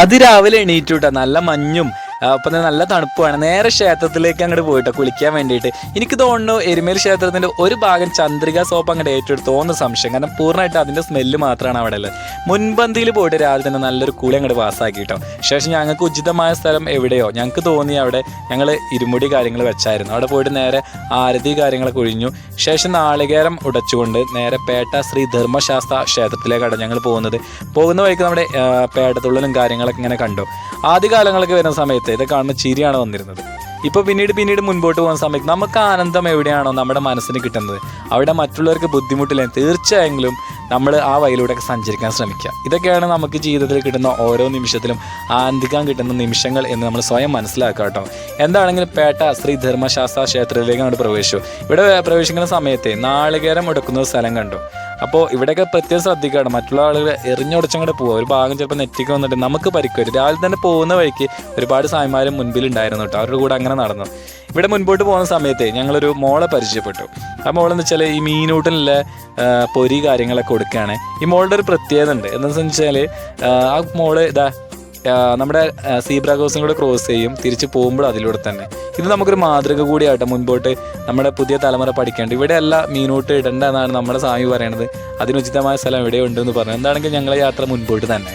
അതിരാവിലെ എണീറ്റു കേട്ടോ, നല്ല മഞ്ഞും അപ്പം നല്ല തണുപ്പുമാണ്. നേരെ ക്ഷേത്രത്തിലേക്ക് അങ്ങോട്ട് പോയിട്ടോ കുളിക്കാൻ വേണ്ടിയിട്ട്. എനിക്ക് തോന്നുന്നു എരുമേൽ ക്ഷേത്രത്തിൻ്റെ ഒരു ഭാഗം ചന്ദ്രിക സോപ്പ് അങ്ങോട്ട് ഏറ്റെടുത്ത് തോന്നുന്ന സംശയം, കാരണം പൂർണ്ണമായിട്ട് അതിൻ്റെ സ്മെല്ല് മാത്രമാണ് അവിടെ ഉള്ളത്. മുൻപന്തിയിൽ പോയിട്ട് രാവിലെ തന്നെ നല്ലൊരു കുളി അങ്ങോട്ട് പാസ്സാക്കി കേട്ടോ. ശേഷം ഞങ്ങൾക്ക് ഉചിതമായ സ്ഥലം എവിടെയോ ഞങ്ങൾക്ക് തോന്നി അവിടെ ഞങ്ങൾ ഇരുമുടി കാര്യങ്ങൾ വെച്ചായിരുന്നു. അവിടെ പോയിട്ട് നേരെ ആരതി കാര്യങ്ങളൊക്കെ ഒഴിഞ്ഞു. ശേഷം നാളികേരം ഉടച്ചുകൊണ്ട് നേരെ പേട്ട ശ്രീ ധർമ്മശാസ്ത്ര ക്ഷേത്രത്തിലേക്കാണ് ഞങ്ങൾ പോകുന്ന വഴിക്ക് നമ്മുടെ പേട്ടത്തുള്ളലും കാര്യങ്ങളൊക്കെ ഇങ്ങനെ കണ്ടു. ആദ്യകാലങ്ങളൊക്കെ വരുന്ന സമയത്ത് ഇത് കാണുമ്പോൾ ചിരിയാണ് വന്നിരുന്നത്. ഇപ്പോൾ പിന്നീട് മുൻപോട്ട് പോകുന്ന സമയത്ത് നമുക്ക് ആനന്ദം എവിടെയാണോ നമ്മുടെ മനസ്സിന് കിട്ടുന്നത് അവിടെ മറ്റുള്ളവർക്ക് ബുദ്ധിമുട്ടില്ല, തീർച്ചയായെങ്കിലും നമ്മൾ ആ വഴിയിലൂടെയൊക്കെ സഞ്ചരിക്കാൻ ശ്രമിക്കുക. ഇതൊക്കെയാണ് നമുക്ക് ജീവിതത്തിൽ കിട്ടുന്ന ഓരോ നിമിഷത്തിലും ആനന്ദിക്കാൻ കിട്ടുന്ന നിമിഷങ്ങൾ എന്ന് നമ്മൾ സ്വയം മനസ്സിലാക്കുക കേട്ടോ. എന്താണെങ്കിലും പേട്ട ശ്രീ ധർമ്മശാസ്ത്ര ക്ഷേത്രത്തിലേക്ക് നമ്മൾ പ്രവേശിച്ചു. ഇവിടെ പ്രവേശിക്കുന്ന സമയത്ത് നാളികേരം എടുക്കുന്ന സ്ഥലം കണ്ടു. അപ്പോൾ ഇവിടെയൊക്കെ പ്രത്യേകം ശ്രദ്ധിക്കുകയാണ്, മറ്റുള്ള ആളുകൾ എറിഞ്ഞുടച്ചങ്ങോട്ട് പോവുക. ഒരു ഭാഗം ചിലപ്പോൾ നെറ്റിക്ക് വന്നിട്ട് നമുക്ക് പരിക്കുവരും. രാവിലെ തന്നെ പോകുന്ന വഴിക്ക് ഒരുപാട് സായിമാരും മുൻപിലുണ്ടായിരുന്നു കേട്ടോ, അവരുടെ കൂടെ അങ്ങനെ നടന്നു. ഇവിടെ മുൻപോട്ട് പോകുന്ന സമയത്ത് ഞങ്ങളൊരു മോളെ പരിചയപ്പെട്ടു. ആ മോളെന്ന് വെച്ചാൽ ഈ മീനൂട്ടിനുള്ള പൊരി കാര്യങ്ങളൊക്കെ കൊടുക്കുകയാണ്. ഈ മോളുടെ ഒരു പ്രത്യേകത ഉണ്ട്. എന്താണെന്ന് വെച്ചാൽ ആ മോള് നമ്മുടെ സീബ്ര ക്രോസും കൂടെ ക്രോസ് ചെയ്യും, തിരിച്ച് പോകുമ്പോൾ അതിലൂടെ തന്നെ. ഇത് നമുക്കൊരു മാതൃക കൂടിയായിട്ട് മുൻപോട്ട് നമ്മുടെ പുതിയ തലമുറ പഠിക്കേണ്ടത്. ഇവിടെയല്ല മീനൂട്ട് ഇടേണ്ട എന്നാണ് നമ്മുടെ സ്വാമി പറയണത്. അതിനുചിതമായ സ്ഥലം ഇവിടെ ഉണ്ടെന്ന് പറഞ്ഞു. എന്താണെങ്കിൽ ഞങ്ങളെ യാത്ര മുൻപോട്ട് തന്നെ.